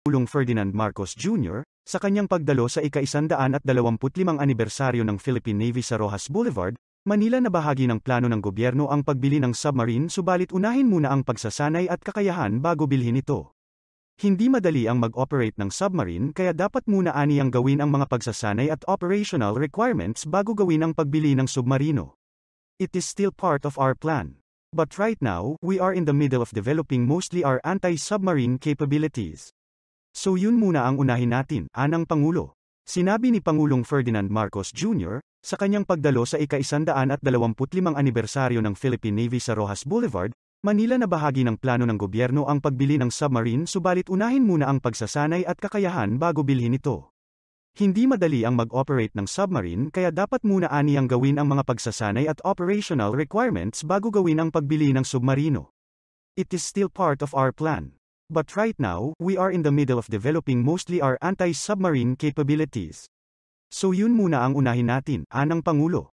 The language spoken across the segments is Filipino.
Pangulong Ferdinand Marcos Jr., sa kanyang pagdalo sa ika-125 anibersaryo ng Philippine Navy sa Roxas Boulevard, Manila na bahagi ng plano ng gobyerno ang pagbili ng submarine subalit unahin muna ang pagsasanay at kakayahan bago bilhin ito. Hindi madali ang mag-operate ng submarine kaya dapat muna aniyang gawin ang mga pagsasanay at operational requirements bago gawin ang pagbili ng submarino. It is still part of our plan. But right now, we are in the middle of developing mostly our anti-submarine capabilities. So yun muna ang unahin natin, anang Pangulo. Sinabi ni Pangulong Ferdinand Marcos Jr., sa kanyang pagdalo sa ika-125 anibersaryo ng Philippine Navy sa Roxas Boulevard, Manila na bahagi ng plano ng gobyerno ang pagbili ng submarine subalit unahin muna ang pagsasanay at kakayahan bago bilhin ito. Hindi madali ang mag-operate ng submarine kaya dapat muna aniyang gawin ang mga pagsasanay at operational requirements bago gawin ang pagbili ng submarino. It is still part of our plan. But right now, we are in the middle of developing mostly our anti-submarine capabilities. So yun muna ang unahin natin, anang Pangulo.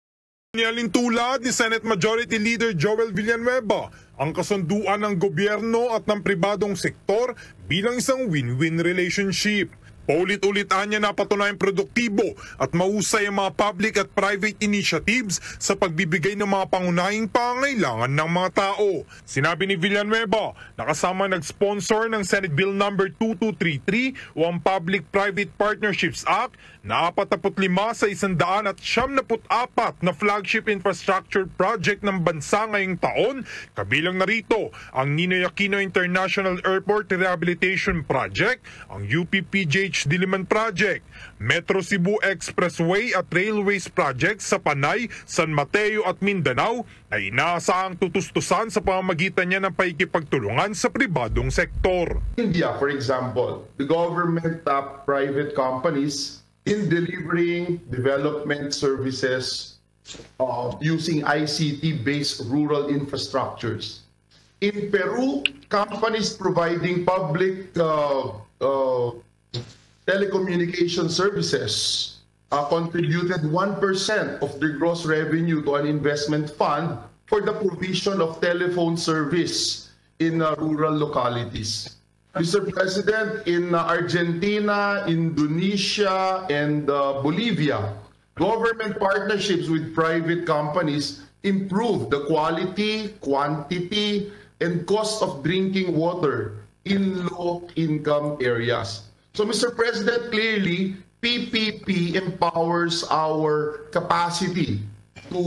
Nialintulad ni Senate Majority Leader Joel Villanueva ang kasunduan ng gobyerno at ng pribadong sektor bilang isang win-win relationship. Paulit-ulitan niya na patunayang produktibo at mahusay ang mga public at private initiatives sa pagbibigay ng mga pangunahing pangangailangan ng mga tao. Sinabi ni Villanueva na kasama nag-sponsor ng Senate Bill No. 2233 o ang Public-Private Partnerships Act na 45 sa 174 na flagship infrastructure project ng bansa ngayong taon, kabilang narito ang Ninoy Aquino International Airport Rehabilitation Project, ang UPPJ Diliman Project, Metro Cebu Expressway at Railways Project sa Panay, San Mateo at Mindanao na inaasahang tutustusan sa pamamagitan niya ng paikipagtulungan sa pribadong sektor. India, for example, the government private companies in delivering development services using ICT-based rural infrastructures. In Peru, companies providing public telecommunication services contributed 1% of their gross revenue to an investment fund for the provision of telephone service in rural localities. Mr. President, in Argentina, Indonesia, and Bolivia, government partnerships with private companies improve the quality, quantity, and cost of drinking water in low-income areas. So, Mr. President, clearly, PPP empowers our capacity to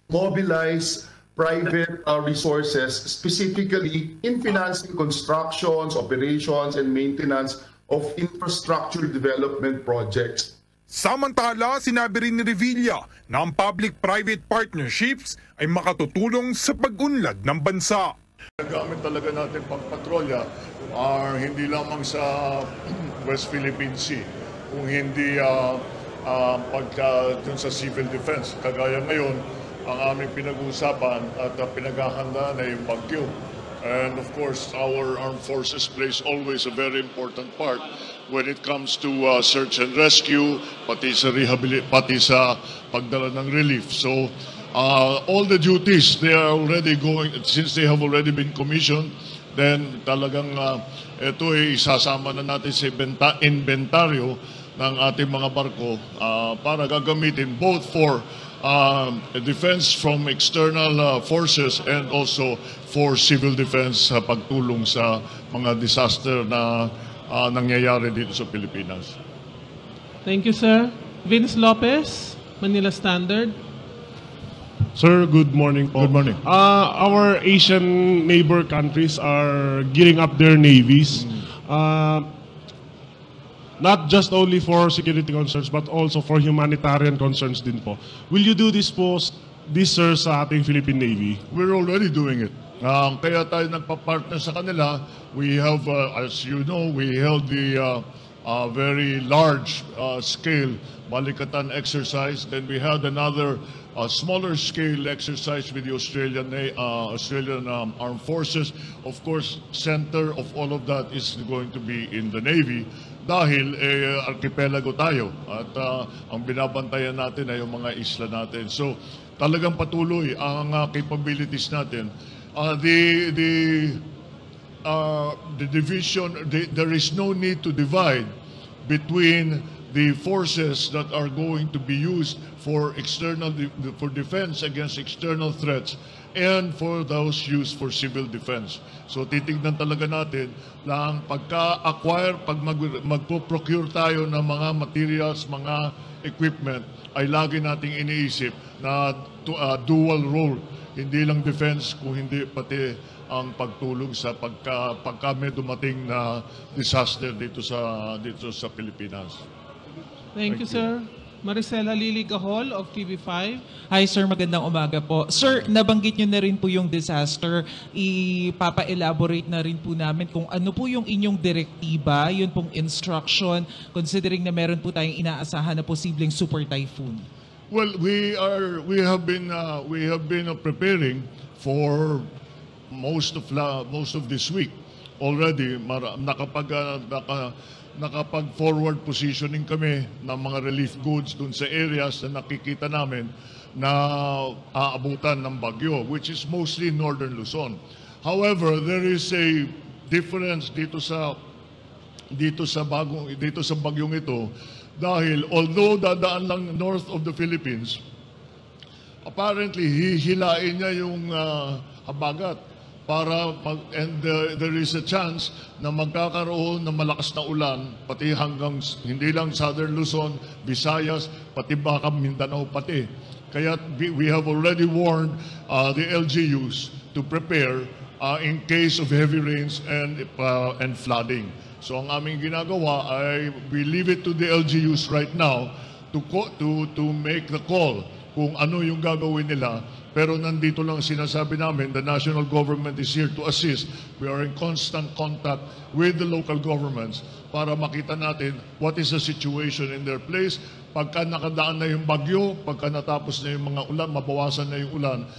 mobilize private resources, specifically in financing constructions, operations, and maintenance of infrastructure development projects. Samantala, sinabi rin ni Revilla na ang public-private partnerships ay makatutulong sa pag-unlad ng bansa. Gamit talaga natin pang-patrolya hindi lamang sa West Philippine Sea, kung hindi dun sa civil defense. Kagaya ngayon, ang aming pinag-uusapan at pinaghahandaan ay yung bagyo. And of course, our armed forces plays always a very important part when it comes to search and rescue, pati sa pagdala ng relief. So, all the duties, they are already going, since they have already been commissioned, then talagang ito ay isasama na natin sa inventaryo ng ating mga barko para gagamitin both for defense from external forces and also for civil defense sa pagtulong sa mga disaster na nangyayari dito sa Pilipinas. Thank you, sir. Vince Lopez, Manila Standard. Sir, good morning po. Good morning. Our Asian neighbor countries are gearing up their navies, not just only for security concerns, but also for humanitarian concerns din po. Will you do this po, sir, sa ating Philippine Navy? We're already doing it. Kaya tayo nagpa-partner sa kanila. We have, as you know, we held the very large scale Balikatan exercise. Then we had another smaller scale exercise with the Australian Armed Forces. Of course, center of all of that is going to be in the Navy dahil archipelago tayo at ang binabantayan natin ay yung mga isla natin. So talagang patuloy ang capabilities natin. the division, there is no need to divide between the forces that are going to be used for for defense against external threats and for those used for civil defense. So titignan talaga natin na ang pagka-acquire, pag magpo-procure tayo ng mga materials, mga equipment, ay lagi nating iniisip na dual role, hindi lang defense, kung hindi pati ang pagtulong sa pagka may dumating na disaster dito sa Pilipinas. Thank you, sir. Maricela Lili Gahol of TV5. Hi sir, magandang umaga po. Sir, nabanggit nyo na rin po yung disaster. Ipapa-elaborate na rin po namin kung ano po yung inyong direktiba, yun pong instruction, considering na meron po tayong inaasahan na posibleng super typhoon. Well, we have been preparing for most of this week already. Nakapag-forward positioning kami ng mga relief goods dun sa areas na nakikita namin na aabutan ng bagyo, which is mostly northern Luzon. However, there is a difference dito sa bagyong ito, dahil although dadaan lang north of the Philippines, apparently hihilain niya yung habagat. And there is a chance na magkakaroon ng malakas na ulan, pati hanggang hindi lang Southern Luzon, Visayas, pati baka Mindanao pati. Kaya we have already warned the LGUs to prepare in case of heavy rains and flooding. So ang aming ginagawa ay we leave it to the LGUs right now to make the call kung ano yung gagawin nila. Pero nandito lang sinasabi namin, the national government is here to assist. We are in constant contact with the local governments para makita natin what is the situation in their place. Pagka nakadaan na yung bagyo, pagka natapos na yung mga ulan, mabawasan na yung ulan,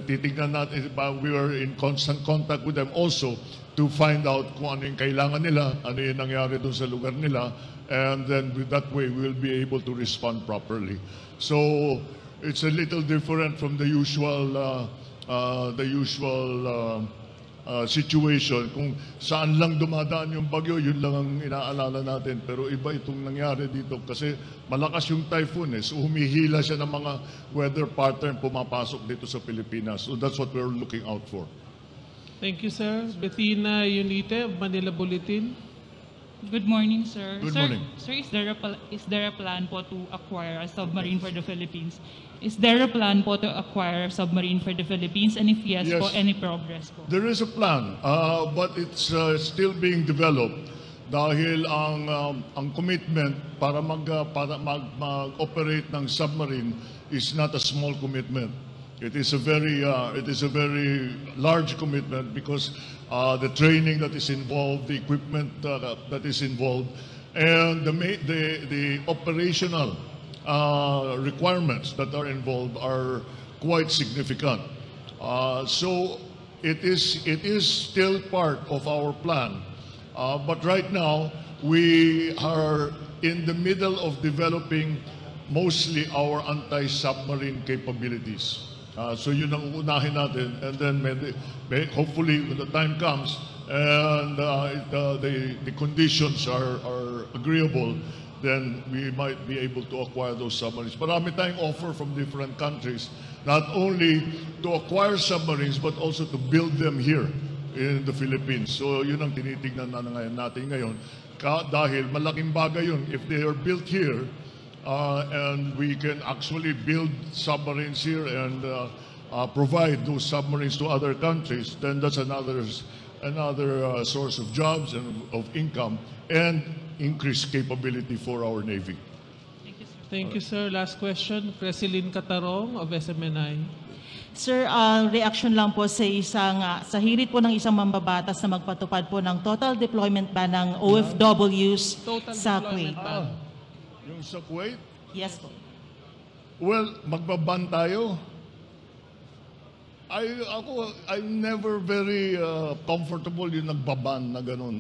titignan natin, we are in constant contact with them also to find out kung ano yung kailangan nila, ano yung nangyari dun sa lugar nila, and then with that way, we will be able to respond properly. So, it's a little different from the usual situation. Kung saan lang dumadaan yung bagyo, yun lang ang inaalala natin. Pero iba itong nangyari dito kasi malakas yung typhoon. So humihila siya ng mga weather pattern pumapasok dito sa Pilipinas. So that's what we're looking out for. Thank you, sir. Bettina Unite of Manila Bulletin. Good morning, sir. Good morning. Sir, is there a plan po to acquire a submarine for the Philippines? Is there a plan po to acquire a submarine for the Philippines? And if yes, Yes. po, any progress po? There is a plan, but it's still being developed dahil ang commitment para mag-operate ng submarine is not a small commitment. It is a very large commitment because the training that is involved, the equipment that is involved, and the operational requirements that are involved are quite significant. So it is still part of our plan, but right now we are in the middle of developing mostly our anti-submarine capabilities. So yun ang unahin natin, and then hopefully when the time comes and the conditions are agreeable, then we might be able to acquire those submarines. Marami tayong offer from different countries, not only to acquire submarines but also to build them here in the Philippines. So yun ang tinitignan natin ngayon, dahil malaking bagay yun if they are built here. And we can actually build submarines here and provide those submarines to other countries, then that's another source of jobs and of income and increased capability for our Navy. Thank you, sir. Last question, Cresilin Catarong of SMNI. Sir, reaction lang po sa sa hirit po ng isang mambabatas na magpatupad po ng total deployment ban ng OFWs sa Kuwait. Yung sa Kuwait? Yes po. Well, magbaban tayo. I'm never very comfortable yung nagbaban na ganun.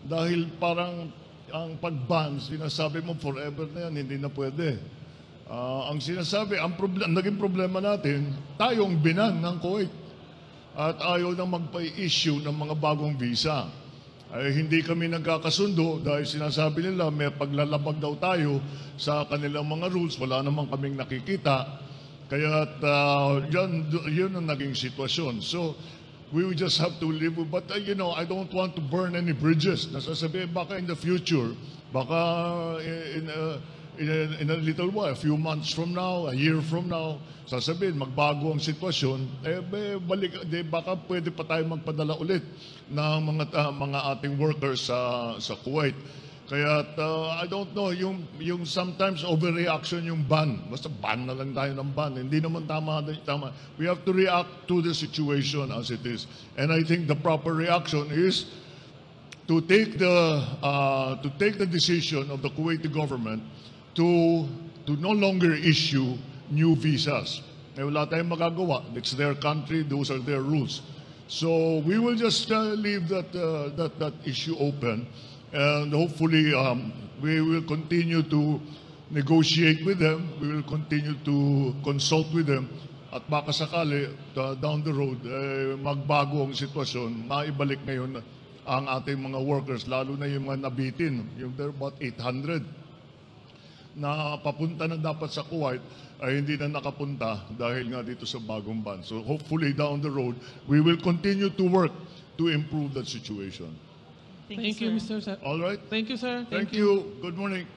Dahil parang ang pag-ban, sinasabi mo forever na yan, hindi na pwede. Ang sinasabi, ang naging problema natin, tayong binan ng Kuwait. at ayaw na magpa-issue ng mga bagong visa. Ay hindi kami nagkakasundo dahil sinasabi nila may paglalabag daw tayo sa kanilang mga rules, wala namang kaming nakikita. Kaya yun ang naging sitwasyon. So we will just have to live with, but you know, I don't want to burn any bridges. Nasasabi, baka in the future, baka in a little while, a few months from now, a year from now, sasabihin, magbago ang sitwasyon, baka pwede pa tayo magpadala ulit ng mga ating workers sa Kuwait. Kaya I don't know, yung sometimes overreaction yung ban. Basta ban na lang tayo ng ban. Hindi naman tama. We have to react to the situation as it is. And I think the proper reaction is to take the decision of the Kuwaiti government to no longer issue new visas. Wala tayong magagawa. It's their country. Those are their rules. So we will just leave that issue open. And hopefully, we will continue to negotiate with them. We will continue to consult with them. At baka sakali, down the road, magbago ang sitwasyon. Maibalik ngayon ang ating mga workers, lalo na yung mga nabitin. There are about 800 na papunta na dapat sa Kuwait ay hindi na nakapunta dahil nga dito sa bagong ban. So hopefully, down the road, we will continue to work to improve that situation. Thank you, Mr. Sir. All right. Thank you, sir. Thank you. Good morning.